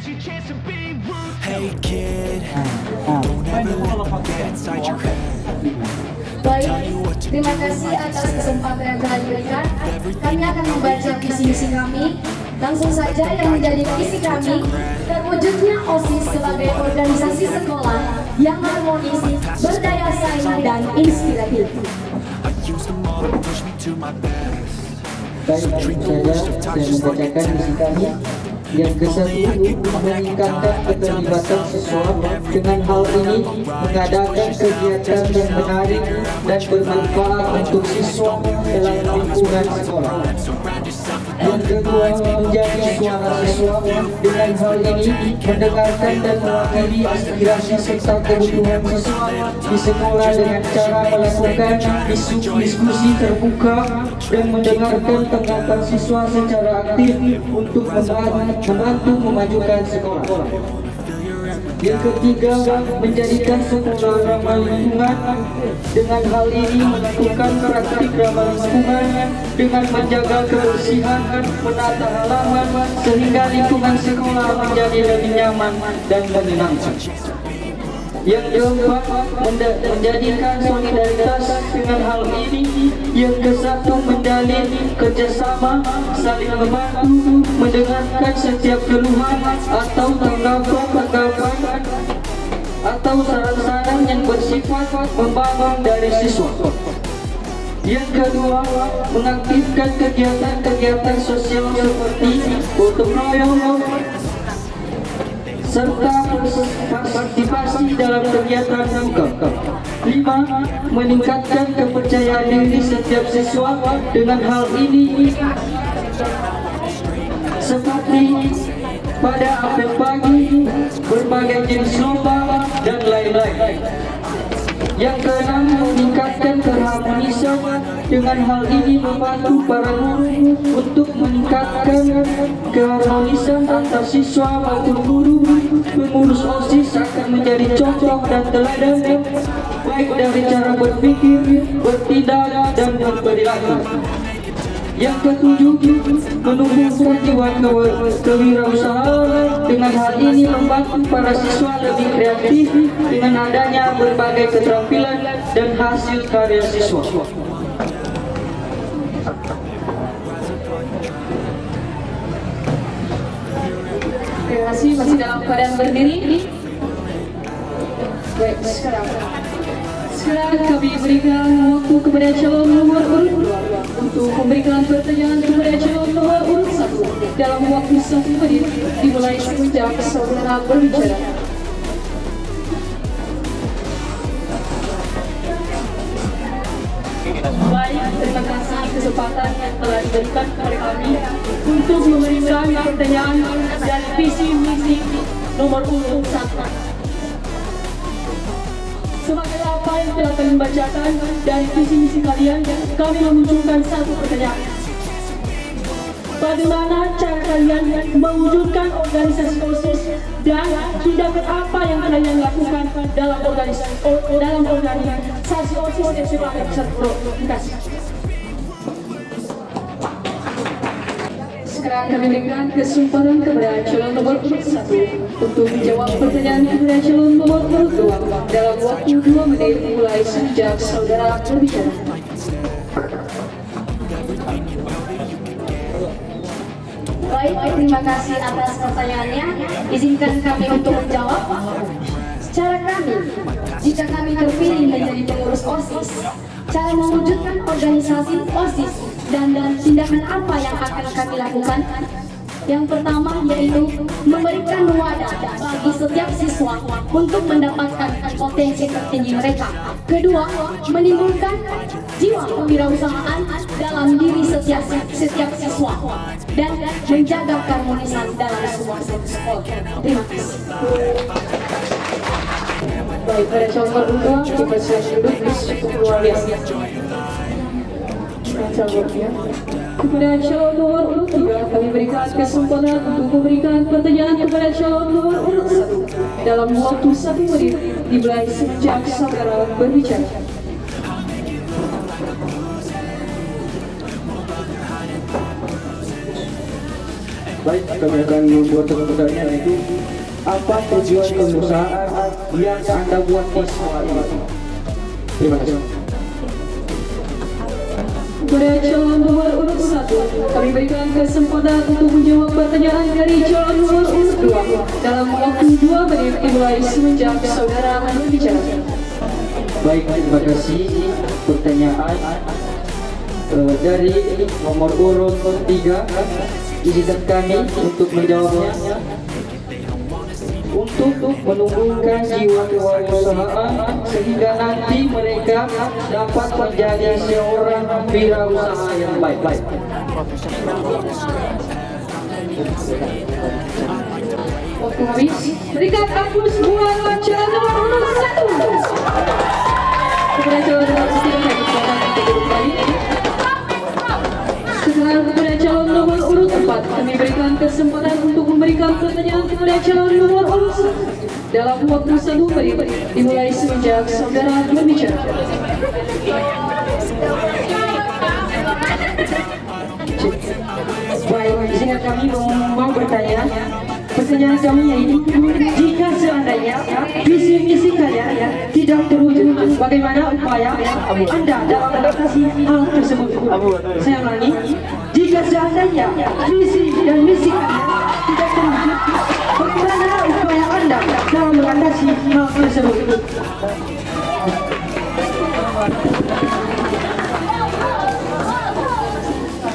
Hey kid, don't ever let them get inside your head. Baik, terima kasih atas kesempatan yang telah diberikan. Kami akan membaca visi misi kami. Langsung saja yang menjadi visi kami, terwujudnya OSIS sebagai organisasi sekolah yang harmonis, berdaya saing dan inspiratif. Baik, langsung saja saya membacakan misi kami. Yang ke-1, meningkatkan keterlibatan siswa. Dengan hal ini mengadakan kegiatan yang menarik dan bermanfaat untuk siswa dalam lingkungan sekolah. Yang kedua, menjadi suara siswa. Dengan hal ini mendengarkan dan mewakili aspirasi serta kebutuhan siswa di sekolah dengan cara melakukan diskusi terbuka dan mendengarkan tanggapan siswa secara aktif untuk membantu memajukan sekolah. Yang ketiga, menjadikan sekolah ramah lingkungan. Dengan hal ini melakukan praktik ramah lingkungan dengan menjaga kebersihan, menata halaman sehingga lingkungan sekolah menjadi lebih nyaman dan menyenangkan. Yang keempat, menjadikan solidaritas. Dengan hal ini, yang ke-1, menjalin kerjasama, saling membantu, mendengarkan setiap keluhan atau tanggapan atau saran-saran yang bersifat membangun dari siswa. Yang kedua, mengaktifkan kegiatan-kegiatan sosial seperti gotong royong serta partisipasi dalam kegiatan buka. 5. Meningkatkan kepercayaan diri setiap siswa. Dengan hal ini seperti pada apel pagi, berbagai jenis lomba dan lain-lain. Yang keenam, meningkatkan keharmonisan. Dengan hal ini membantu para guru untuk meningkatkan keharmonisan antar siswa maupun guru. Pengurus OSIS akan menjadi contoh dan teladan baik dari cara berpikir, bertindak dan berperilaku. Yang ketujuh, menumbuhkan jiwa kewirausahaan. Dengan hal ini membantu para siswa lebih kreatif dengan adanya berbagai keterampilan dan hasil karya siswa. Terima kasih, masih dalam keadaan berdiri. Baik, sekarang kami berikan waktu kepada calon nomor urut 2 untuk memberikan pertanyaan kepada calon nomor urut 1 dalam waktu 1 menit dimulai semenjak saudara berbicara. Baik, terima kasih kesempatan yang telah diberikan kepada kami untuk memberikan pertanyaan dan visi misi nomor urut 1. Sebagai apa yang telah kami bacakan dari visi misi kalian, kami memunculkan satu pertanyaan. Bagaimana cara kalian mewujudkan organisasi OSIS dan tindakan apa yang kalian lakukan dalam organisasi OSIS yang sebagai peserta pro? Terima kasih. Sekarang kami berikan kesempatan kepada calon nomor urut 1 untuk menjawab pertanyaan kepada calon nomor urut 2 dalam waktu 2 menit mulai sejak saudara berbicara. Baik, terima kasih atas pertanyaannya. Izinkan kami untuk menjawab. Secara kami, jika kami terpilih menjadi pengurus OSIS, cara mewujudkan organisasi OSIS dan tindakan apa yang akan kami lakukan? Yang pertama yaitu memberikan wadah bagi setiap siswa untuk mendapatkan potensi tertinggi mereka. Kedua, menimbulkan jiwa kewirausahaan dalam diri setiap siswa dan menjaga keharmonisan dalam sebuah sekolah. Terima kasih. Baik, pada contoh kedua, kita silakan duduk cukup luar biasa. Kepada calon nomor urut 3, kami berikan kesempatan untuk memberikan pertanyaan kepada calon nomor urut 1 dalam waktu 1 menit dimulai sejak saudara berbicara. Baik, kami akan membuat pertanyaan itu. Apa tujuan perusahaan yang Anda buat di sekolah ini? Terima kasih. Pada calon nomor urut 1, kami berikan kesempatan untuk menjawab pertanyaan dari calon nomor urut 2 dalam waktu 2 menit dimulai semenjak saudara berbicara. Baik, terima kasih. Pertanyaan dari nomor urut 3, izinkan kami untuk menjawabnya. Untuk menumbuhkan jiwa kewirausahaan sehingga nanti mereka dapat menjadi seorang wirausaha yang baik. Waktu habis, berikan aplaus buat calon nomor urut 1. Kepada calon nomor 3 kami silakan untuk duduk kembali. Sekarang kepada calon nomor urut 4, kami berikan kesempatan untuk memberikan pertanyaan kepada calon nomor urut 1 dalam waktu 1 menit dimulai semenjak saudara berbicara. Baik, izinkan kami mau bertanya. Pertanyaan kami yaitu, jika seandainya visi misi kalian tidak terwujud, bagaimana upaya Anda dalam mengatasi hal tersebut? Saya ulangi, jika seandainya visi dan misi kalian tidak terwujud, bagaimana upaya Anda dalam mengatasi hal tersebut?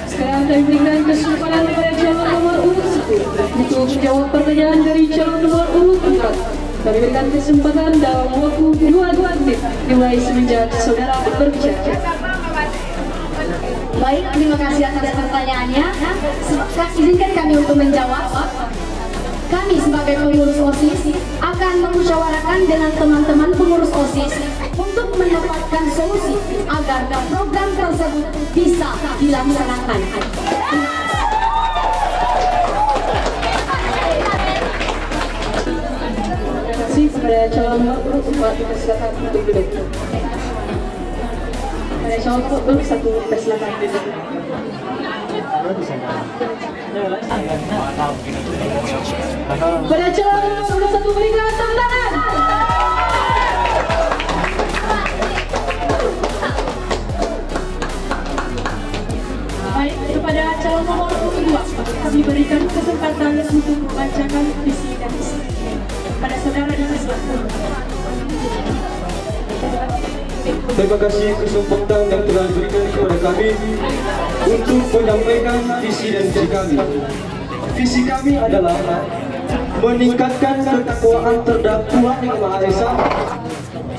Sekarang kami berikan kesempatan kepada calon nomor urut 1 untuk menjawab pertanyaan dari calon nomor urut 4. Kami berikan kesempatan dalam waktu 2 menit dimulai semenjak saudara berbicara. Baik, terima kasih atas pertanyaannya. Izinkan kami untuk menjawab. Kami sebagai pengurus OSIS akan memusyawarahkan dengan teman-teman pengurus OSIS untuk mendapatkan solusi agar program tersebut bisa dilaksanakan. Terima kasih kepada calon nomor urut 4, kita silakan untuk duduk. Pada calon nomor urut 1, kita silakan duduk. Pada calon nomor urut 1, berikan tepuk tangan. Baik, kepada calon nomor urut 2, kami berikan kesempatan untuk membacakan visi dan misi pada saudara di sebelah. Terima kasih kesempatan yang telah diberikan kepada kami untuk menyampaikan visi dan misi kami. Visi kami adalah meningkatkan ketakwaan terhadap Tuhan Yang Maha Esa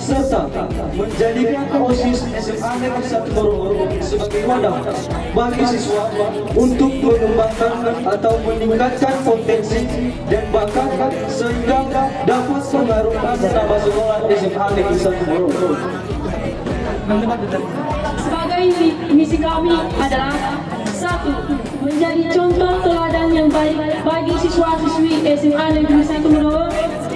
serta menjadikan OSIS SMA Negeri 1 Morogoro sebagai wadah bagi siswa untuk mengembangkan atau meningkatkan potensi dan bakat sehingga dapat mengharumkan nama sekolah SMA Negeri 1 Morogoro. Sebagai misi kami adalah 1. Menjadi contoh teladan yang baik bagi siswa-siswi SMA Negeri 1 Morogoro.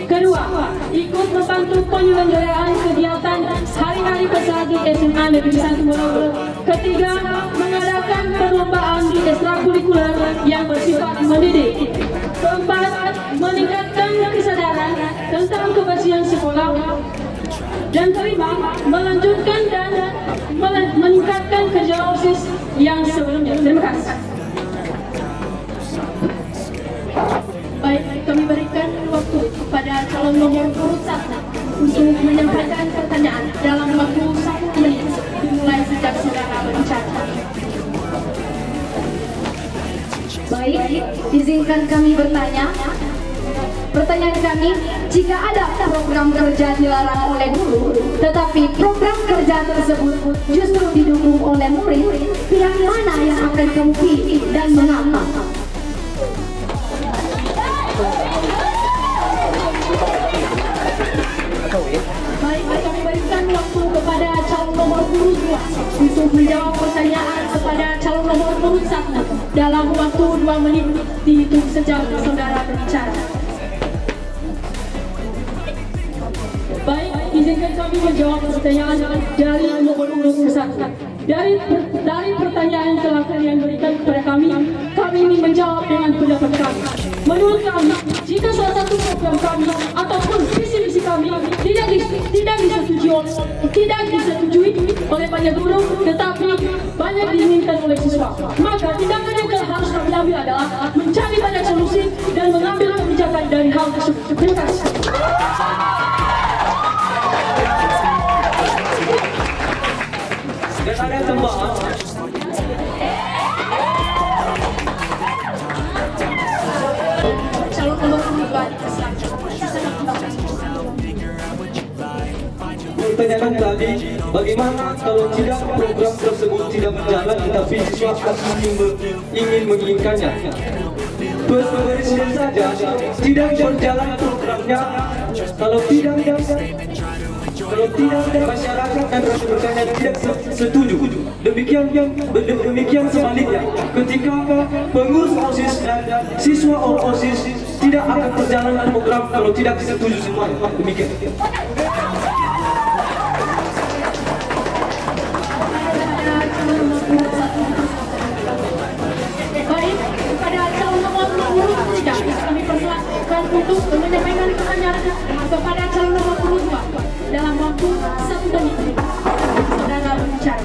Kedua, ikut membantu penyelenggaraan kegiatan hari-hari peserta SMA Negeri 1 Morogoro. Ketiga, mengadakan perlombaan di ekstrakurikuler yang bersifat mendidik. Keempat, meningkatkan kesadaran tentang kebersihan sekolah. Dan kelima, melanjutkan dan meningkatkan kerja OSIS yang sebelumnya. Terima kasih. Baik, kami berikan waktu kepada calon nomor urut 1 untuk menyampaikan pertanyaan dalam waktu 1 menit dimulai sejak saudara berbicara. Baik, izinkan kami bertanya. Pertanyaan kami, jika ada program kerja dilarang oleh guru, tetapi program kerja tersebut justru didukung oleh murid, pihak mana yang akan kamu pilih dan mengapa? Baik, kami berikan waktu kepada calon nomor urut 2 untuk menjawab pertanyaan kepada calon nomor urut 1 dalam waktu 2 menit dihitung sejak saudara berbicara. Baik, izinkan kami menjawab pertanyaan dari nomor urut 1. Dari pertanyaan yang telah kalian berikan kepada kami ingin menjawab dengan pendapat kami. menurut kami, jika salah satu program kami ataupun visi misi kami tidak disetujui oleh banyak guru, tetapi banyak diinginkan oleh siswa, maka tindakan yang harus kami ambil adalah mencari banyak solusi dan mengambil kebijakan dari hal tersebut. Terima kasih. Dan ada tambahan. Calon nomor 2. Pertanyaan tadi, bagaimana kalau tidak program tersebut tidak berjalan tetapi siswa ingin menginginkannya? Presiden saja tidak berjalan programnya. Kalau tidak masyarakat dan rekan-rekannya tidak setuju. Demikian sebaliknya, ketika pengurus OSIS dan siswa OSIS tidak akan berjalan program kalau tidak setuju semua. Demikian. Baik, kepada calon nomor 3 kami persilakan untuk menyampaikan pertanyaan kepada calon nomor 2 dalam waktu 1 menit. Saudara berbicara.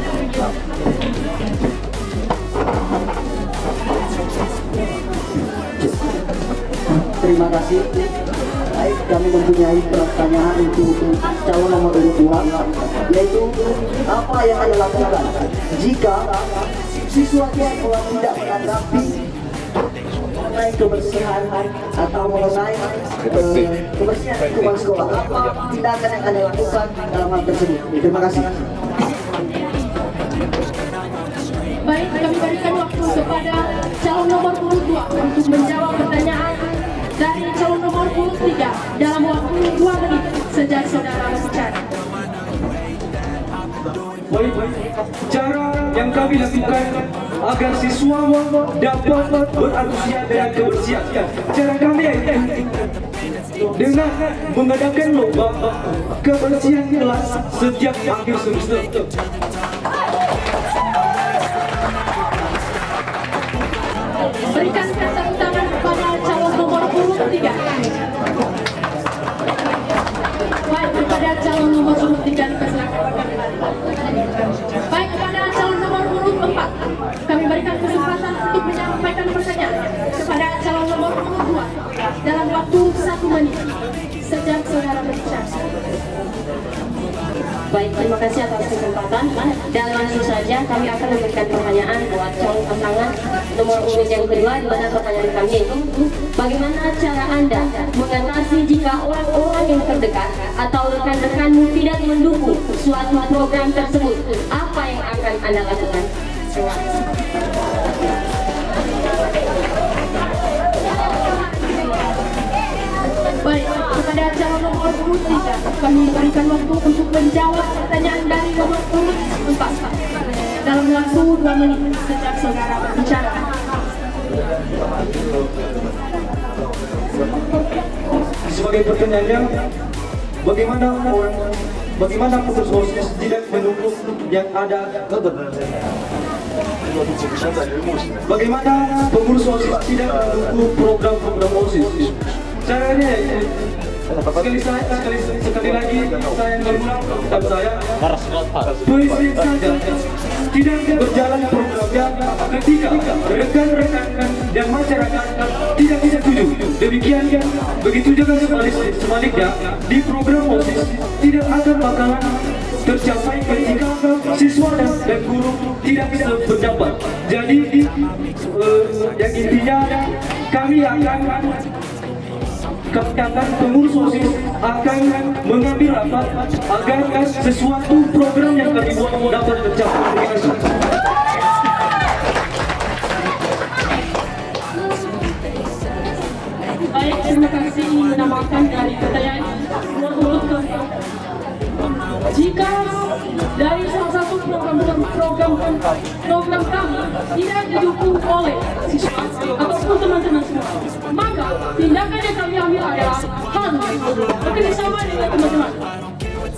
Terima kasih. Baik, kami mempunyai pertanyaan untuk calon nomor 2, yaitu apa yang Anda lakukan jika siswa-siswa tidak menanggapi mengenai kebersihan atau mengenai kebersihan lingkungan sekolah? Apa tindakan yang Anda lakukan dalam hal tersebut? Terima kasih. Baik, kami berikan waktu kepada calon nomor 2 untuk menjawab pertanyaan dari calon nomor 3 dalam waktu 2 menit sejak saudara berbicara. Baik, cara yang kami lakukan agar siswa dapat berantusias dengan kebersihan. Cara kami dengan mengadakan lomba kebersihan kelas setiap akhir semester. Berikan tepuk tangan kepada calon nomor 3. Baik, kepada calon nomor 3 dipersilakan. Baik, kepada calon nomor 4 kami berikan kesempatan untuk menyampaikan pertanyaan kepada calon nomor 2 dalam waktu 1 menit sejak saudara berbicara. Baik, terima kasih atas kesempatan. Dan langsung saja kami akan memberikan pertanyaan buat calon pasangan nomor urut yang kedua, di mana pertanyaan kami yaitu bagaimana cara Anda mengatasi jika orang-orang yang terdekat atau rekan-rekanmu tidak mendukung suatu program tersebut? Apa yang akan Anda lakukan? Terima kasih. Baik, kepada calon nomor 3 kami berikan waktu untuk menjawab pertanyaan dari nomor 4 dalam waktu 2 menit sejak saudara berbicara. Sebagai pertanyaannya, bagaimana pengurus OSIS tidak mendukung yang ada? Bagaimana pengurus OSIS tidak mendukung program-program OSIS? Caranya sekali lagi saya mengulang dan saya presiden saja tidak berjalan programnya ketika rekan-rekan dan masyarakat tidak setuju. Demikian begitu juga sebaliknya di program OSIS tidak akan bakalan tercapai ketika siswa dan guru tidak bisa berpendapat. Jadi yang intinya kami akan pengurus OSIS akan mengambil rapat agar sesuatu program yang kami buat dapat tercapai. Terima kasih. Baik, terima kasih menambahkan dari pertanyaan nomor keempat. Jika dari salah satu program kami tidak didukung oleh siswa ataupun teman-teman semua, maka tindakan yang kami ambil adalah harus bekerjasama dengan teman-teman.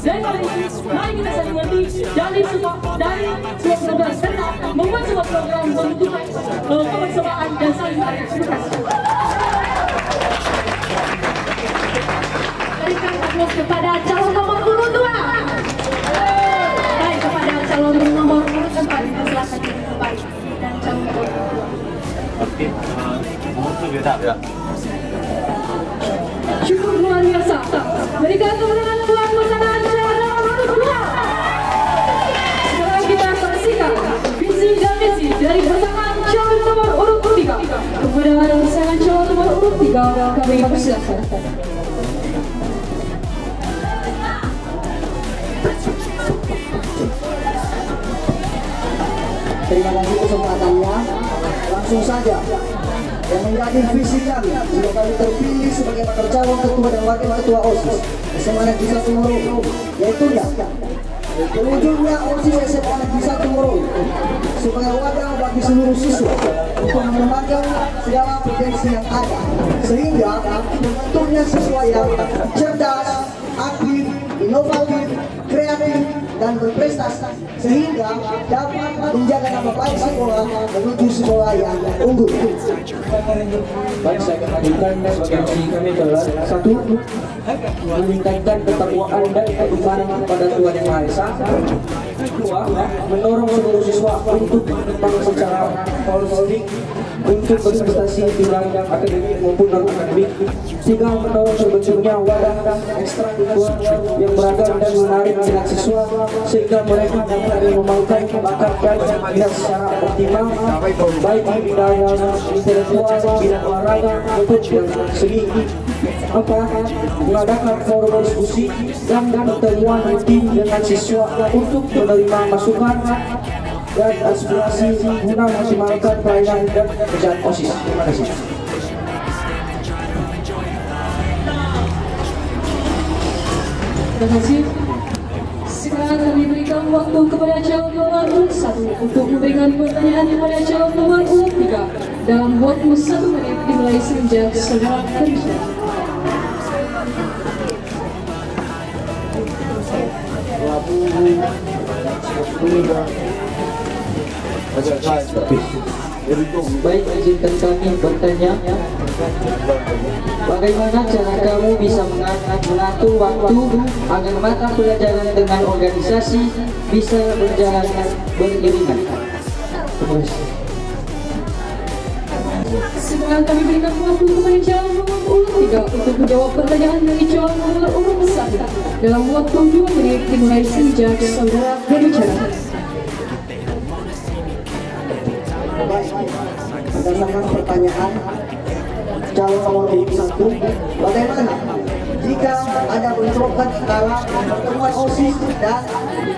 Dan kali ini, mari kita saling mengerti dari sebuah program serta membuat sebuah program membutuhkan kebersamaan dan saling menghargai. Terima kasih. fokus kepada calon nomor urut 2. Baik, kepada calon nomor urut 4 silakan kembali dan calon nomor cukup luar biasa. Berikan tepuk tangan buat pasangan calon nomor urut 2. Sekarang kita saksikan visi dan misi dari pasangan calon nomor urut 3. Kepada pasangan calon nomor urut 3 kami persilakan. Terima kasih kesempatannya. Langsung saja yang menjadi visi kami jika kami terpilih sebagai bakal calon ketua dan wakil ketua OSIS SMA Negeri 1 Moro, yaitu terwujudnya OSIS SMA Negeri 1 Moro sebagai wadah bagi seluruh siswa untuk mengembangkan segala potensi yang ada, sehingga terbentuknya siswa yang cerdas, aktif, inovatif, kreatif, dan berprestasi, sehingga dapat menjaga nama baik sekolah menuju sekolah yang unggul. Baik, saya akan lanjutkan sebagai misi kami adalah 1. Meningkatkan ketakwaan dan keimanan kepada Tuhan Yang Maha Esa. 2. Mendorong seluruh siswa untuk berkembang secara holistik untuk berprestasi di bidang akademik maupun non akademik. 3. Mendorong terbentuknya wadah ekstrakurikuler yang beragam dan menarik minat siswa sehingga mereka dapat mengembangkan bakat dan minat secara optimal baik di bidang intelektual, bidang olahraga maupun bidang seni. 4. Mengadakan forum diskusi dan pertemuan rutin dengan siswa untuk menerima masukan dan aspirasi guna maksimalkan pelayanan dan pekerjaan OSIS. Terima kasih. Terima kasih. Sekarang kami berikan waktu kepada calon nomor urut 1 untuk memberikan pertanyaan kepada calon nomor urut 3 dalam waktu 1 menit dimulai sejak saudara berbicara. Baik, izinkan kami bertanya, bagaimana cara kamu bisa mengatur waktu agar mata pelajaran dengan organisasi bisa berjalan beriringan? Sekarang kami berikan waktu kepada calon nomor urut 3 untuk menjawab pertanyaan dari calon nomor urut 1 dalam waktu 2 menit dimulai sejak saudara berbicara. Berdasarkan pertanyaan calon nomor urut 1, bagaimana jika ada bentrokan antara pertemuan OSIS dan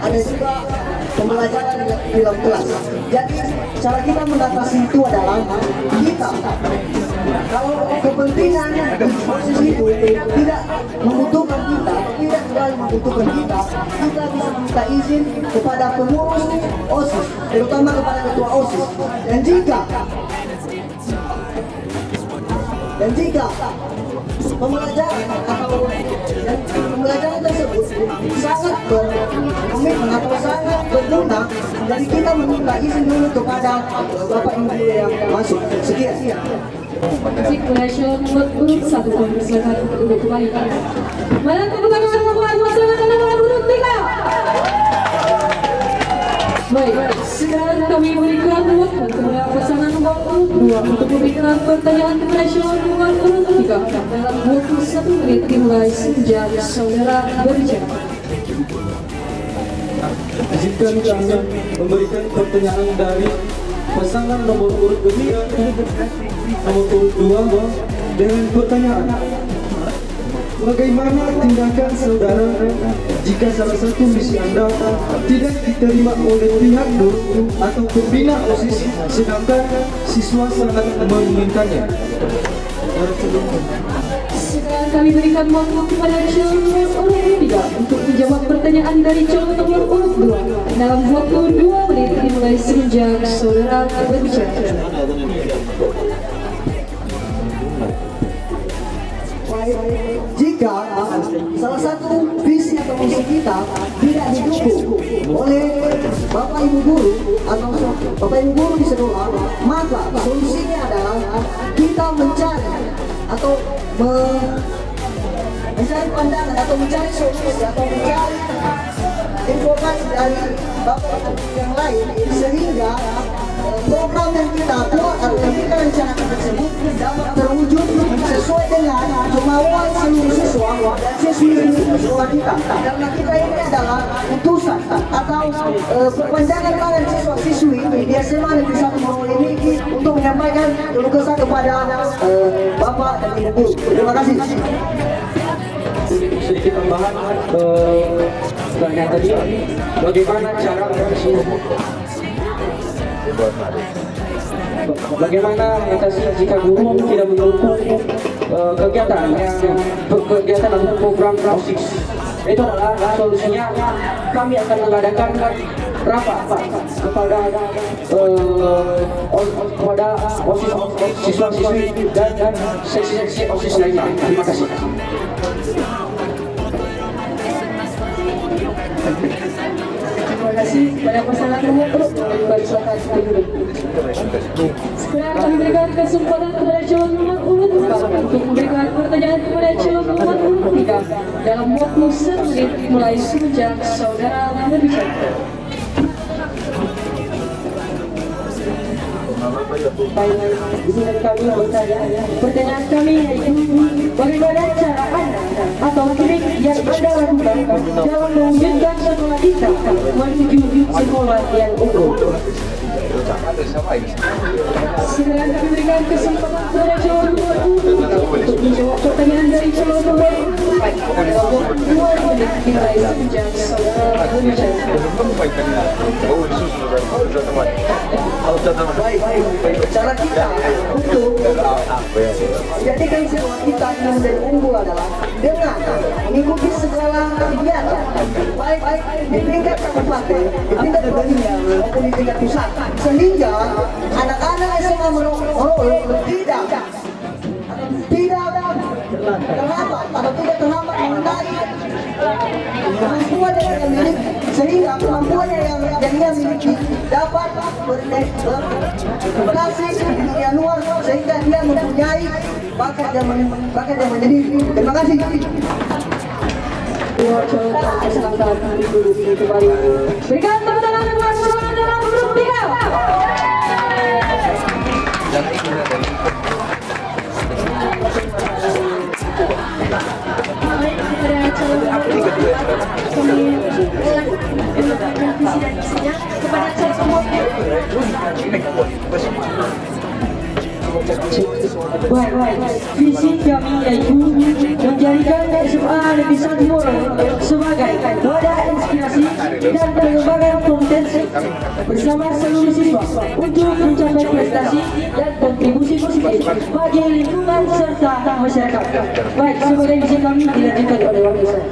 ada juga pembelajaran di dalam kelas? Jadi cara kita mengatasi itu adalah kita, kalau kepentingan OSIS itu tidak membutuhkan kita, tidak terlalu membutuhkan kita bisa minta izin kepada pengurus OSIS, terutama kepada ketua OSIS. Dan jika pembelajaran tersebut sangat berkomitmen atau sangat berguna, jadi kita meminta izin dulu kepada Bapak Ibu yang masuk. Sekian. Terima kasih nomor urut 1 kami persilakan untuk duduk kembali. Mana tepuk tangan buat pasangan nomor urut 3. Baik, sekarang kami berikan waktu kepada pasangan nomor urut 2 untuk memberikan pertanyaan kepada calon nomor urut 3 dalam waktu 1 menit dimulai sejak saudara berbicara. Izinkan kami memberikan pertanyaan dari pasangan nomor urut 3 nomor urut 2 dengan pertanyaan, bagaimana tindakan saudara jika salah satu misi Anda tidak diterima oleh pihak guru atau pembina OSIS sedangkan siswa sangat menginginkannya? Sekarang kami berikan waktu kepada calon nomor urut 3 untuk menjawab pertanyaan dari calon nomor urut 2 dalam waktu 2 menit dimulai sejak saudara berbicara. Jika salah satu visi atau misi kita tidak didukung oleh Bapak Ibu guru atau Bapak Ibu guru di sekolah, maka solusinya adalah kita mencari atau mencari pandangan atau mencari solusi atau mencari informasi dari bapak yang lain, sehingga program yang kita buat atau yang kita rencanakan tersebut dapat terwujud sesuai dengan kemauan seluruh siswa dan siswi sekolah kita. Karena kita ini adalah utusan atau perpanjangan tangan siswa-siswi di SMA Negeri 1 Morowe ini untuk menyampaikan keluh kesah kepada bapak dan ibu guru. Terima kasih. Sedikit tambahan pertanyaan tadi, bagaimana cara mengatasi jika guru tidak mendukung kegiatan atau program OSIS? Itu adalah solusinya. Kami akan mengadakan rapat kepada OSIS, siswa-siswi dan seksi-seksi OSIS lainnya. Terima kasih. Terima kasih kepada pasangan nomor 2 dari silakan duduk. Sekarang kami berikan kesempatan kepada calon nomor urut 4 untuk memberikan pertanyaan kepada calon nomor urut 3 dalam waktu 1 menit mulai sejak saudara berbicara. Baik, izinkan kami bertanya. Pertanyaan kami yaitu bagaimana cara Anda atau trik yang Anda lakukan dalam mewujudkan sekolah kita menuju sekolah yang unggul? Sekarang kami berikan kesempatan kepada calon nomor untuk menjawab pertanyaan dari calon nomor 4 dalam waktu 2 menit dimulai sejak saudara berbicara. Baik, cara kita untuk menjadikan sekolah kita yang menjadi unggul adalah dengan mengikuti segala kegiatan, baik di tingkat kabupaten, di tingkat provinsi maupun di tingkat pusat, sehingga anak-anak SMA Morowe tidak terhambat atau tidak terhambat mengenai kemampuan yang dia miliki, sehingga kemampuannya yang dia miliki dapat berkreasi di dunia luar, sehingga dia mempunyai bakat yang menjadi. Terima kasih. Berikan tepuk tangan buat seluruh dalam grup 3. Visi kami yaitu menjadikan SMA Negeri 1 Morowe sebagai wadah inspirasi dan pengembangan kompetensi bersama seluruh siswa untuk mencapai prestasi dan kontribusi positif bagi lingkungan serta masyarakat. Baik, sebagai visi kami dilanjutkan oleh wakil saya.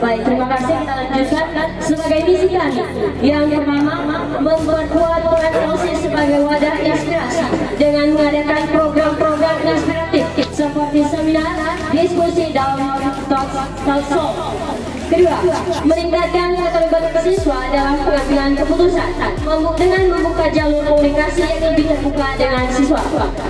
Baik, terima kasih. Kita lanjutkan sebagai misi kami. Yang pertama, memperkuat peran OSIS sebagai wadah inspirasi dengan mengadakan program-program inspiratif seperti seminar, diskusi, dalam talk show. Kedua, meningkatkan keterlibatan siswa dalam pengambilan keputusan dengan membuka jalur komunikasi yang lebih terbuka dengan siswa.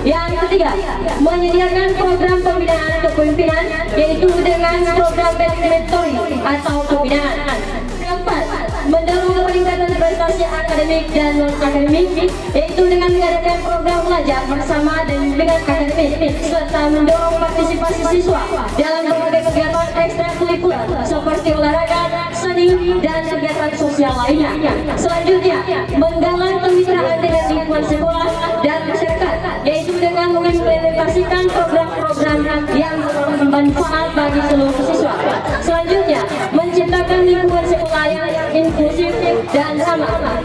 Yang ketiga, menyediakan program pembinaan kepemimpinan yaitu dengan program mentoring atau pembinaan. Keempat, mendorong peningkatan prestasi akademik dan non-akademik yaitu dengan mengadakan program belajar bersama dengan akademik serta mendorong partisipasi siswa dalam berbagai kegiatan ekstrakurikuler seperti olahraga, seni, dan kegiatan sosial lainnya. Selanjutnya, menggalang kemitraan dengan lingkungan sekolah dan masyarakat yaitu dengan mengimplementasikan program-program yang bermanfaat bagi seluruh siswa. Selanjutnya, menciptakan lingkungan sekolah yang inklusif dan ramah.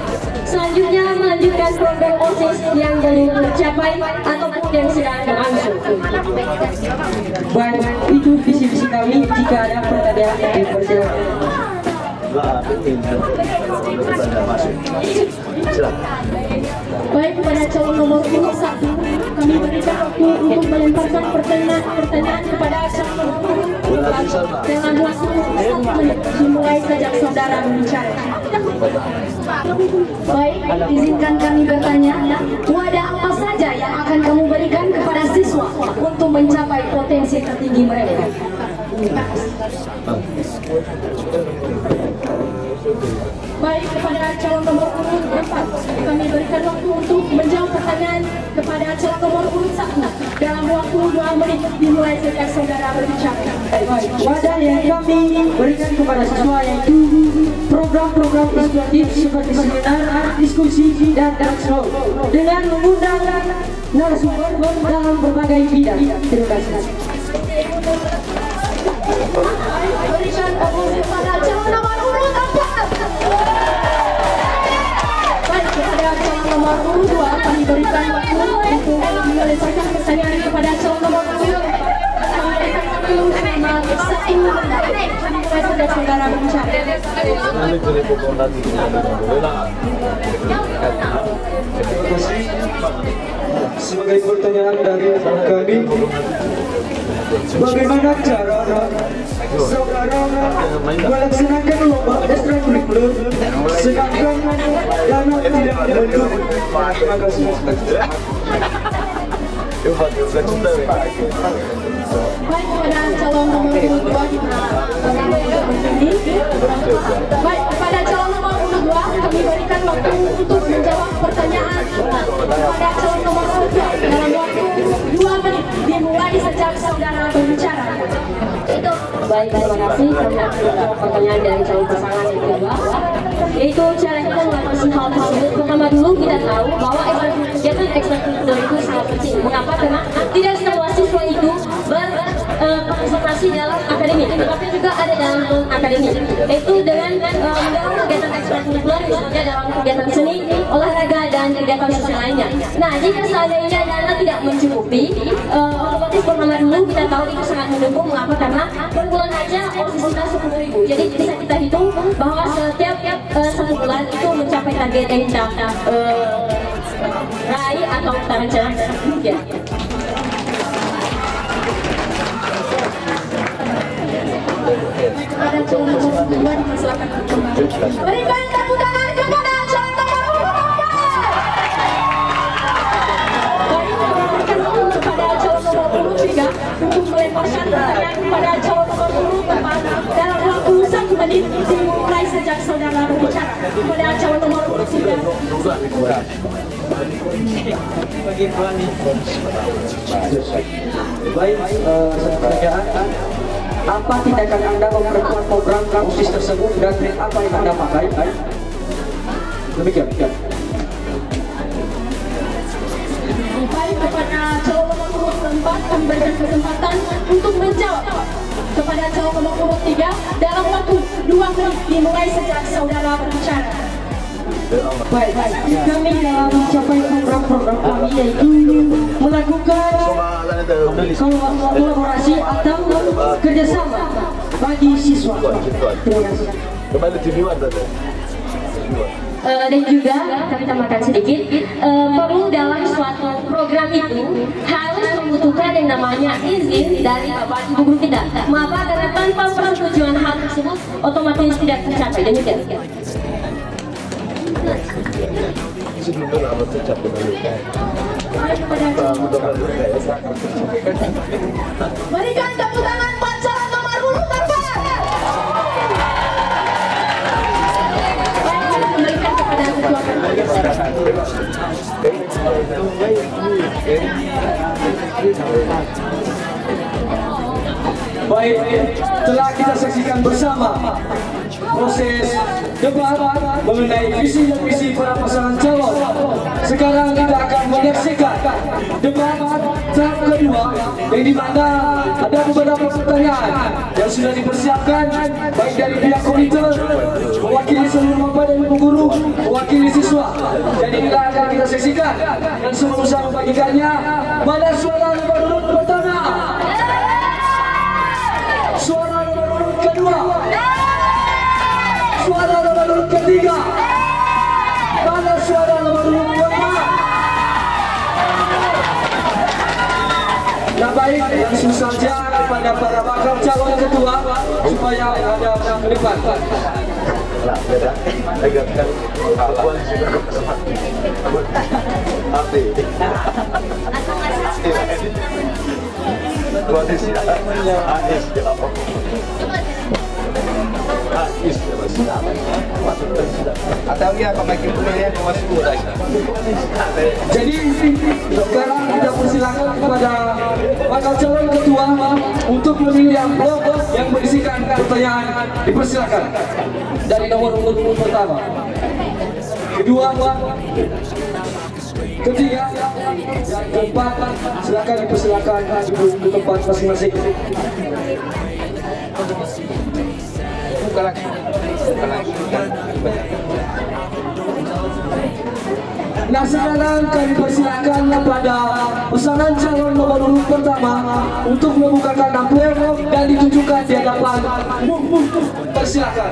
Selanjutnya, melanjutkan program OSIS yang belum tercapai ataupun yang sedang berlangsung. Baik, itu visi-visi kami. Jika ada pertanyaan, dipersilakan. Baik, kepada calon nomor 1 kami berikan waktu untuk melemparkan pertanyaan kepada calon nomor 2 dengan waktu 1 menit dimulai sejak saudara berbicara. Baik, izinkan kami bertanya, wadah apa saja yang akan kamu berikan kepada siswa untuk mencapai potensi tertinggi mereka? Baik, kepada calon nomor urut 4 kami berikan waktu untuk menjawab pertanyaan kepada calon nomor urut 1 dalam waktu 2 menit dimulai sejak saudara berbicara. Baik, wadah yang kami berikan kepada siswa yaitu program-program inspiratif seperti seminar, diskusi, dan talkshow dengan mengundang narasumber dalam berbagai bidang. Terima kasih. Berikan aplaus kepada calon nomor urut 4. Baik, kepada calon nomor urut 2 kami berikan waktu untuk menyelesaikan pertanyaan kepada calon nomor urut 4. Kami berikan waktu selama 1 menit dimulai sejak saudara berbicara. Terima kasih. Sebagai pertanyaan dari kami, bagaimana cara saudara melaksanakan lomba ekstrakurikuler sedangkan dana tidak mendukung? Terima kasih. Baik, kepada calon nomor urut 2 baik, kepada calon nomor urut 2 kami berikan waktu untuk menjawab pertanyaan kepada calon nomor urut 2 dalam waktu 2 menit dimulai sejak saudara berbicara. Itu baik, terima kasih. Kami akan menjawab pertanyaan dari calon pasangan yang kedua, yaitu cara kita mengatasi hal tersebut. Pertama dulu kita tahu bahwa kegiatan ekstrakurikuler itu sangat penting. Mengapa? Karena tidak semua siswa itu berpartisipasi dalam akademik, tetapi juga ada dalam akademik, yaitu dengan mendorong kegiatan ekstrakurikuler misalnya dalam kegiatan seni, olahraga, dan kegiatan sosial lainnya. Nah, jika seandainya dana tidak mencukupi, otomatis pertama dulu kita tahu itu sangat mendukung. Mengapa? Karena per bulan aja OSIS kita 10.000, jadi bisa kita hitung bahwa setiap 1 bulan itu mencapai target yang kita raih atau kita rencanakan. Ya. Kepada calon nomor 2 dipersilakan kembali. Berikan tepuk tangan kepada calon nomor urut 4. Baik, kami berikan waktu kepada calon nomor urut 3 untuk melemparkan pertanyaan kepada calon nomor urut 4 dalam waktu 1 menit dimulai sejak saudara berbicara. Kepada calon nomor urut 3. Baik, satu pertanyaan. Apa tindakan Anda memperkuat program OSIS tersebut dan trik apa yang Anda pakai? Demikian. Baik, kepada calon nomor urut 4 kami berikan kesempatan untuk menjawab kepada calon nomor urut 3 dalam waktu 2 menit dimulai sejak saudara berbicara. Baik, kami dalam mencapai program-program kami yaitu melakukan kolaborasi atau kerjasama bagi siswa. Terima kasih. Dan juga kami tambahkan sedikit, perlu dalam suatu program itu harus membutuhkan yang namanya izin dari Bapak Ibu guru kita. Mengapa? Karena tanpa persetujuan hal tersebut otomatis tidak tercapai. Demikian. Berikan tepuk tangan buat calon nomor urut 4. Baik, kami kembalikan kepada ketua Baik, telah kita saksikan bersama proses debat mengenai visi dan misi para pasangan calon. Sekarang kita akan menyaksikan debat tahap kedua, yang dimana ada beberapa pertanyaan yang sudah dipersiapkan baik dari pihak komite, mewakili seluruh bapak dan ibu guru, mewakili siswa. Jadi inilah akan kita saksikan, dan sebelum saya membagikannya, mana suara nomor urut pertama, suara nomor urut kedua, suara nomor urut ketiga, mana suara nomor urut keempat. Nah baik, langsung saja kepada para bakal calon ketua supaya ada ke depan. Atau ya pemakai pemilihan masuk saja. Jadi sekarang kita persilakan kepada bakal calon ketua untuk memilih amplop yang berisikan pertanyaan. Dipersilakan dari nomor urut pertama, kedua, ketiga, dan keempat. Silakan dipersilakan duduk di tempat masing-masing. Buka lagi. Nah, sekarang kami persilakan kepada pasangan calon nomor urut pertama untuk membukakan amplop dan ditunjukkan di hadapan. Persilakan.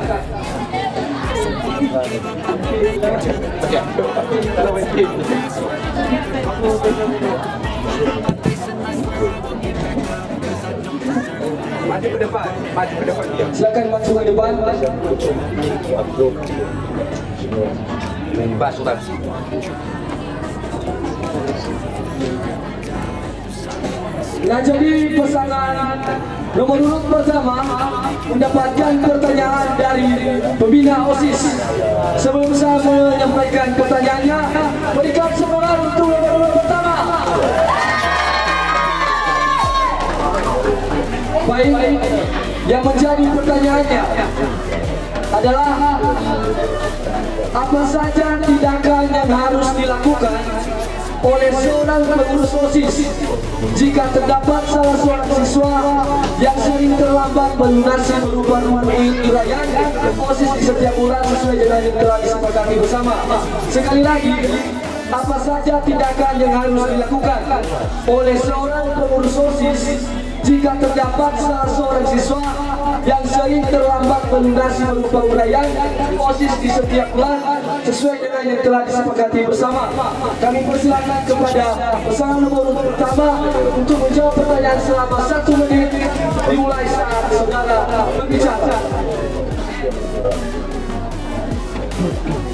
Maju ke depan dia. Silakan maju ke depan. Basuh. Nah, jadi pasangan nomor urut pertama mendapatkan pertanyaan dari pembina OSIS. Sebelum saya menyampaikan pertanyaannya, berikan semangat untuk nomor urut pertama. Baik, yang menjadi pertanyaannya adalah apa saja tindakan yang harus dilakukan oleh seorang pengurus OSIS jika terdapat salah seorang siswa yang sering terlambat melunasi berupa uraian OSIS di setiap bulan sesuai dengan yang telah disepakati bersama. Sekali lagi, apa saja tindakan yang harus dilakukan oleh seorang pengurus OSIS jika terdapat salah seorang siswa yang sering terlambat melunasi berupa uraian OSIS di setiap bulan sesuai dengan yang telah disepakati bersama. Kami persilakan kepada pasangan nomor urut pertama untuk menjawab pertanyaan selama 1 menit dimulai saat saudara berbicara.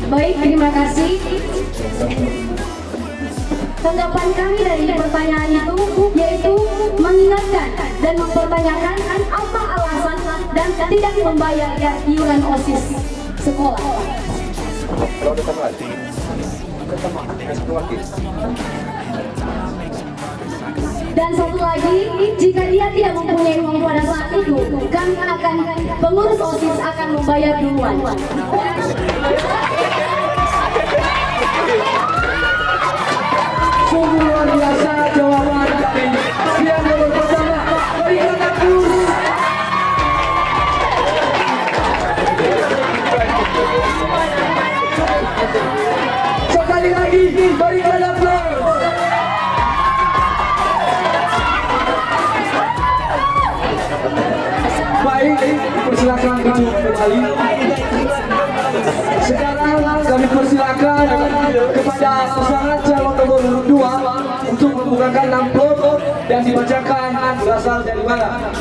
Baik, terima kasih. Tanggapan kami dari pertanyaan itu yaitu mengingatkan dan mempertanyakan apa alasan dan tidak membayar iuran OSIS sekolah. Dan satu lagi, jika dia tidak mempunyai uang pada saat itu, pengurus OSIS akan membayar duluan. Sungguh luar biasa jawaban dari yang nomor pertama. Berikan aplaus. Sekali lagi berikan aplaus. Baik, persilakan duduk kembali. Sekarang kami persilakan kepada pasangan calon nomor urut 2 untuk membukakan amplop dan dibacakan berasal dari mana.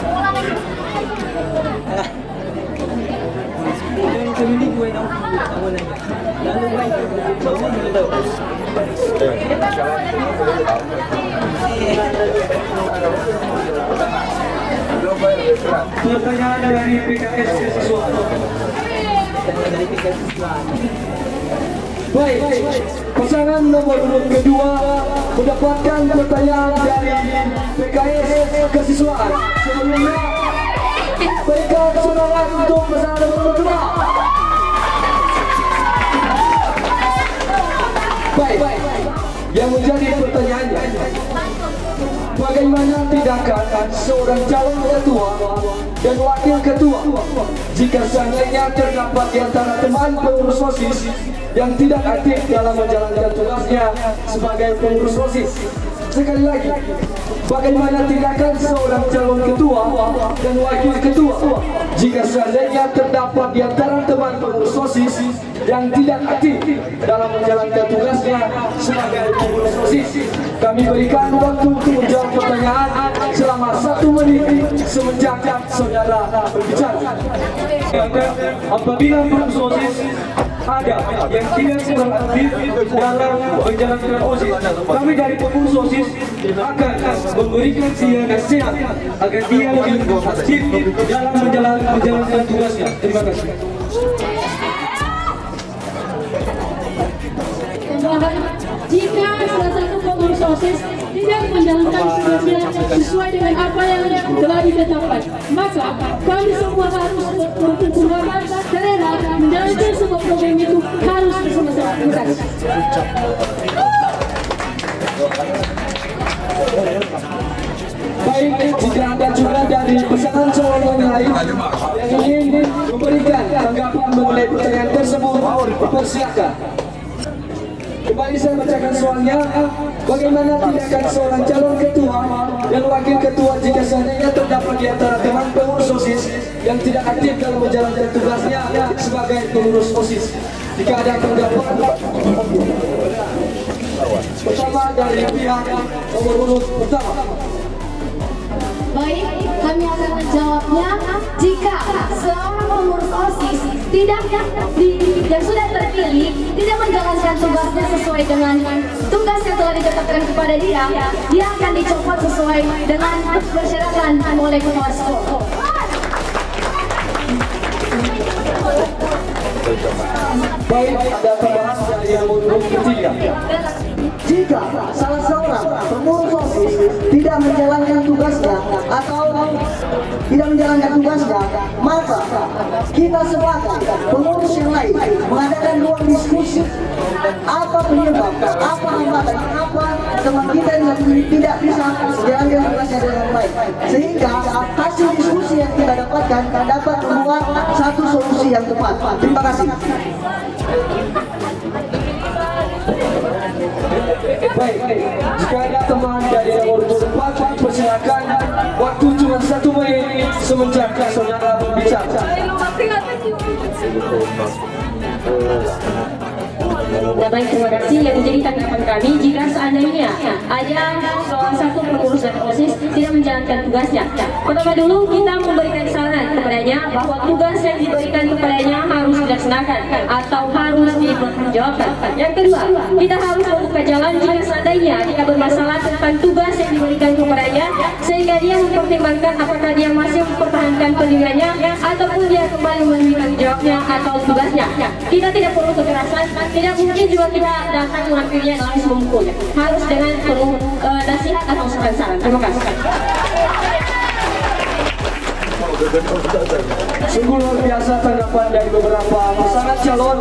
Pertanyaan dari PKS Siswa. Baik, pasangan nomor urut kedua mendapatkan pertanyaan dari PKS Kesiswaan. Sebelumnya, berikan semangat untuk pasangan nomor urut kedua. Baik, yang menjadi pertanyaannya, bagaimana tindakan seorang calon ketua dan wakil ketua jika seandainya terdapat di antara teman pengurus OSIS yang tidak aktif dalam menjalankan tugasnya sebagai pengurus OSIS? Sekali lagi, bagaimana tindakan seorang calon ketua dan wakil ketua jika seandainya terdapat di antara teman pengurus OSIS yang tidak aktif dalam menjalankan tugasnya sebagai pengurus OSIS? Kami berikan waktu untuk menjawab pertanyaan selama 1 menit semenjak saudara berbicara. Apabila pengurus OSIS ada yang tidak sedang aktif dalam menjalankan OSIS, kami dari pengurus OSIS akan memberikan dia nasihat agar dia lebih aktif dalam menjalankan tugasnya. Terima kasih. Jika salah satu pengurus OSIS tidak menjalankan tugasnya sesuai dengan apa yang telah ditetapkan, maka kami semua harus berkumpul rapat karena menjalankan semua program itu harus bersama-sama. Terima kasih. Baik, jika ada juga dari pasangan calon lain yang ingin memberikan tanggapan mengenai pertanyaan tersebut, persilakan. Kembali saya bacakan soalnya, bagaimana tindakan seorang calon ketua dan wakil ketua jika seandainya terdapat di antara teman pengurus OSIS yang tidak aktif dalam menjalankan tugasnya sebagai pengurus OSIS? Jika ada tanggapan, pertama dari pihak nomor urut pertama. Baik, kami akan menjawabnya. Jika seorang pengurus OSIS yang sudah terpilih tidak menjalankan tugasnya sesuai dengan tugas yang telah ditetapkan kepada dia akan dicopot sesuai dengan persyaratan oleh kepala sekolah. Baik, ada tambahan dari nomor urut ketiga. Jika salah seorang pengurus OSIS tidak menjalankan tugasnya atau tidak menjalankan tugasnya, maka kita sebagai pengurus yang lain mengadakan ruang diskusi apa penyebab, apa hambatan, apa teman kita yang tidak bisa menjalankan tugasnya dengan baik, sehingga hasil diskusi yang kita dapatkan dapat membuat satu solusi yang tepat. Terima kasih. Baik, jika ada teman dari nomor urut 4, persilakan. Waktu cuma 1 menit semenjak saudara berbicara. Baik, terima kasih. Yang menjadi tanggapan kami, jika seandainya ada salah satu pengurus dari OSIS tidak menjalankan tugasnya, pertama dulu kita memberikan saran kepadanya bahwa tugas yang diberikan kepadanya harus dilaksanakan atau harus dipertanggungjawabkan. Yang kedua, kita harus membuka jalan jika seandainya dia bermasalah tentang tugas yang diberikan kepadanya, sehingga dia mempertimbangkan apakah dia masih mempertahankan pendiriannya ataupun dia kembali memenuhi tanggung jawabnya atau tugasnya. Kita tidak perlu kekerasan, tidak mungkin juga kita datang mengambilnya langsung memukul. Harus dengan penuh nasihat atau saran-saran. Terima kasih. Sungguh luar biasa tanggapan dari beberapa pasangan calon.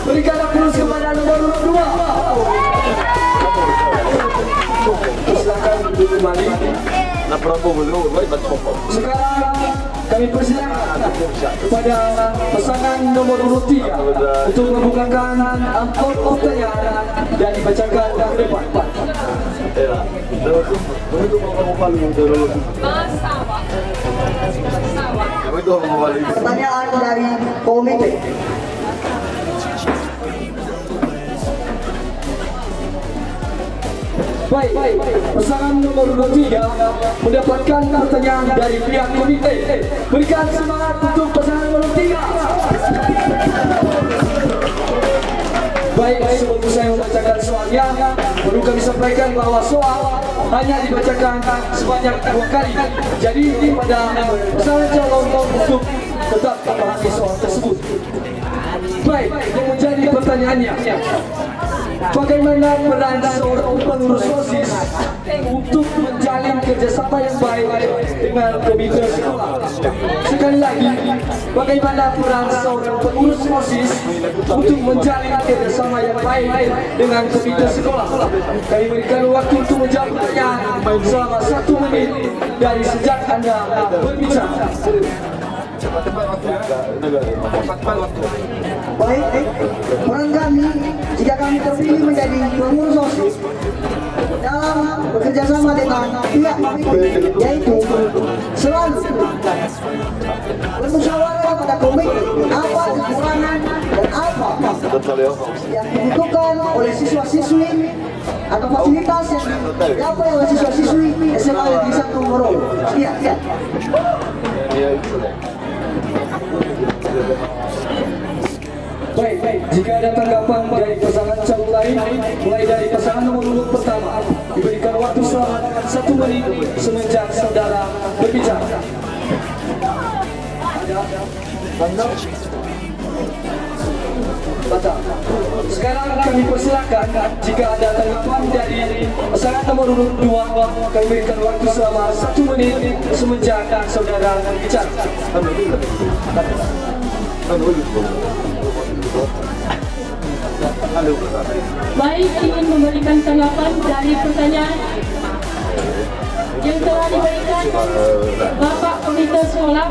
Berikan aplaus kepada nomor urut 2. Silakan duduk kembali. Sekarang kami persilakan kepada pasangan nomor urut 3 untuk membukakan amplop pertanyaan dan dibacakan ke depan. Pertanyaan dari komite. Baik, pasangan nomor urut 3 mendapatkan pertanyaan dari pihak komite. Berikan semangat untuk pasangan nomor 3. Baik, sebelum saya membacakan soalnya, perlu kami sampaikan bahwa soal hanya dibacakan sebanyak 2 kali. Jadi pada pasangan calon untuk tetap memahami soal tersebut. Baik, yang menjadi pertanyaannya, bagaimana peran seorang pengurus OSIS untuk menjalin kerjasama yang baik dengan komite sekolah? Sekali lagi, bagaimana peran seorang pengurus OSIS untuk menjalin kerjasama yang baik dengan komite sekolah? Kami berikan waktu untuk menjawab pertanyaan selama 1 menit dari sejak Anda berbicara. Baik, peran kami jika kami terpilih menjadi pengurus OSIS dalam bekerjasama dengan pihak komite, yaitu selalu bermusyawarah pada komite apa kekurangan dan apa yang dibutuhkan oleh siswa-siswi atau fasilitas yang didapat oleh siswa-siswi SMA Negeri 1 Ngoro. Sekian. Baik, jika ada tanggapan dari pasangan calon lain, mulai dari pasangan nomor urut pertama, diberikan waktu selama 1 menit semenjak saudara berbicara. Sekarang kami persilakan jika ada tanggapan dari pasangan nomor urut 2, kami berikan waktu selama 1 menit semenjak saudara berbicara. Baik, ingin memberikan tanggapan dari pertanyaan yang telah diberikan Bapak Komite Sekolah.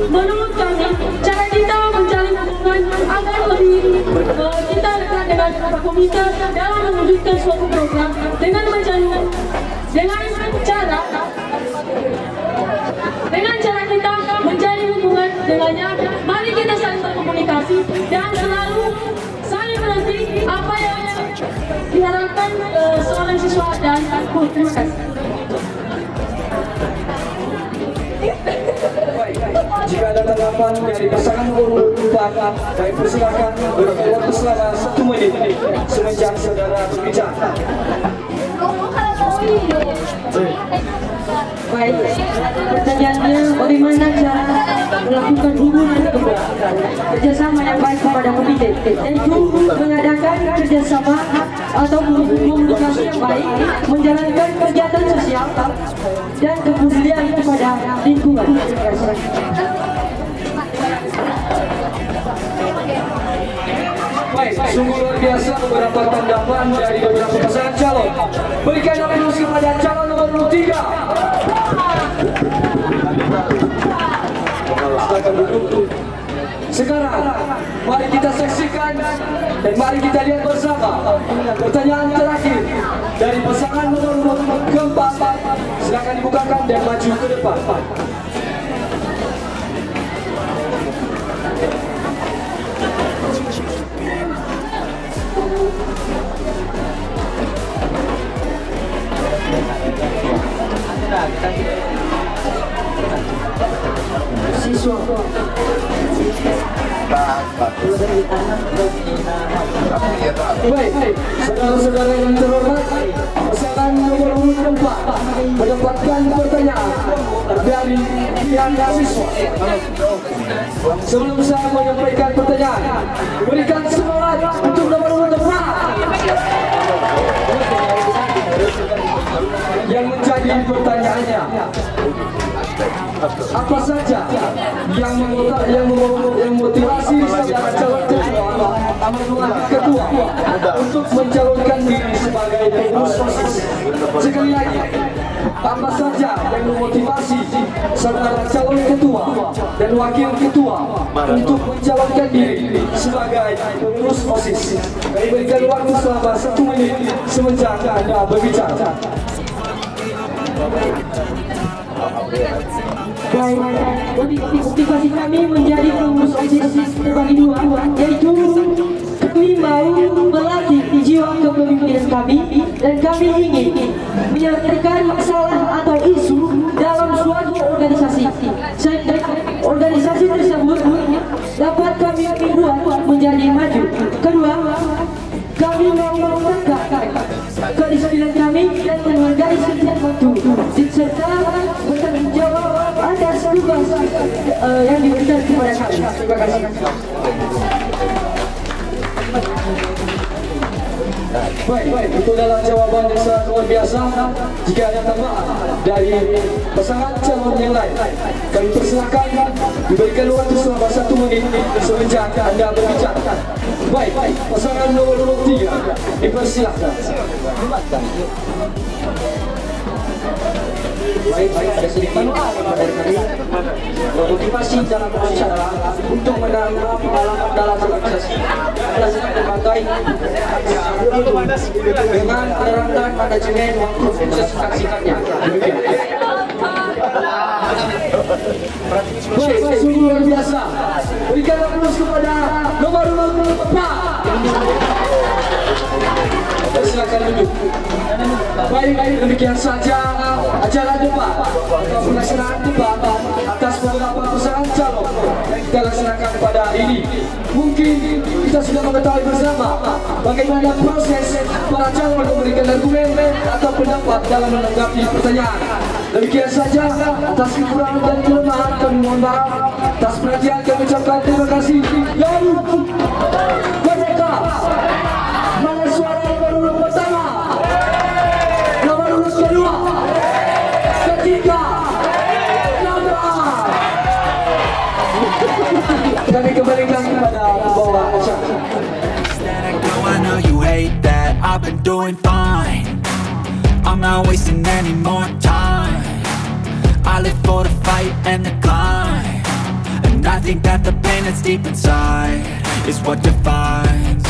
Menurut kami, cara kita menjalin hubungan agar lebih kita dekat dengan Bapak Komite dalam mewujudkan suatu program dengan cara kita menjalin hubungan dengannya. Mari kita saling berkomunikasi dan selalu saling mengerti apa yang diharapkan seorang siswa dan guru. Terima kasih. Jika ada tanggapan dari pasangan nomor 4, kami persilakan berikan waktu selama 1 menit semenjak saudara berbicara. Baik, pertanyaannya bagaimana cara melakukan hubungan kerjasama yang baik kepada komite, yaitu mengadakan kerjasama atau komunikasi yang baik, menjalankan kegiatan sosial dan kepedulian kepada lingkungan. Baik, sungguh luar biasa beberapa tanggapan dari beberapa pasangan calon. Berikan aplaus kepada calon nomor 3. Silakan duduk. Sekarang, mari kita saksikan dan mari kita lihat bersama pertanyaan terakhir dari pasangan nomor keempat. Silakan dibukakan dan maju ke depan. Siswa baik, saudara-saudara yang terhormat, pasangan nomor 4 mendapatkan pertanyaan dari pihak siswa. Sebelum saya menyampaikan pertanyaan, berikan semangat untuk nomor 4 yang menjadi pertanyaannya. Apa saja yang memotivasi saudara calon ketua untuk mencalonkan diri sebagai pengurus OSIS? Sekali lagi, apa saja yang memotivasi saudara calon ketua dan wakil ketua untuk mencalonkan diri sebagai pengurus OSIS? Kami berikan waktu selama 1 menit semenjak Anda berbicara. baik, motivasi kami menjadi pengurus OSIS terbagi 2, yaitu kami mau melatih jiwa kepemimpinan kami dan kami ingin menyelesaikan masalah atau isu dalam suatu organisasi sehingga organisasi tersebut dapat kami buat menjadi maju. Kedua, kami mau menegakkan kedisiplinan kami dan menghargai setiap waktu serta bertanggung jawab atas tugas yang diberikan kepada kami. Terima kasih. Baik, itu adalah jawaban yang sangat luar biasa. Jika ada tambahan dari pasangan calon yang lain, kami persilakan diberikan waktu selama 1 menit semenjak Anda berbicara. Baik, pasangan nomor 3 dipersilakan. Baik, ada sedikit dari kami. Motivasi dalam proses adalah untuk menambah pengalaman dalam organisasi, berdasarkan berbagai dengan menerapkan manajemen waktu sesingkat-singkatnya. Baik, sungguh luar biasa. Berikan aplaus kepada nomor 4. Silakan duduk. Baik, demikian saja acara debat atau pelaksanaan debat atas beberapa pasangan calon yang kita laksanakan pada hari ini. Mungkin kita sudah mengetahui bersama bagaimana proses para calon memberikan argumen atau pendapat dalam menanggapi pertanyaan. Demikian saja, atas kekurangan dan kelemahan kami mohon maaf. Atas perhatian kami ucapkan terima kasih. Dan merdeka! Mana suara nomor urut pertama? Nomor urut kedua? Ketiga? Kami kembalikan kepada pembawa acara. I know you hate that, I've been doing fine. I'm not wasting any more time. I live for the fight and the climb, and I think that the pain that's deep inside is what defines.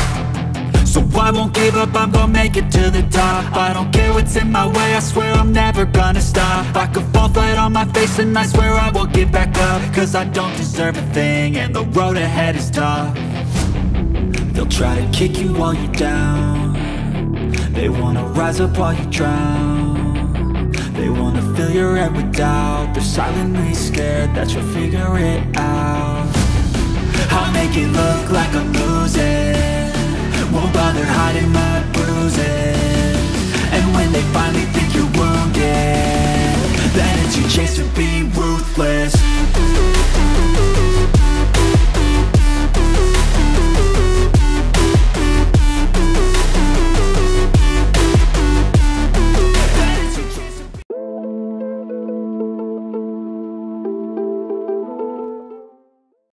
So I won't give up, I'm gonna make it to the top. I don't care what's in my way, I swear I'm never gonna stop. I could fall flat on my face and I swear I will get back up, cause I don't deserve a thing and the road ahead is tough. They'll try to kick you while you're down. They wanna rise up while you drown. They wanna fill your head with doubt. They're silently scared that you'll figure it out. I'll make it look like I'm losing, won't bother hiding my bruises. And when they finally think you're wounded, then it's your chance to be ruthless.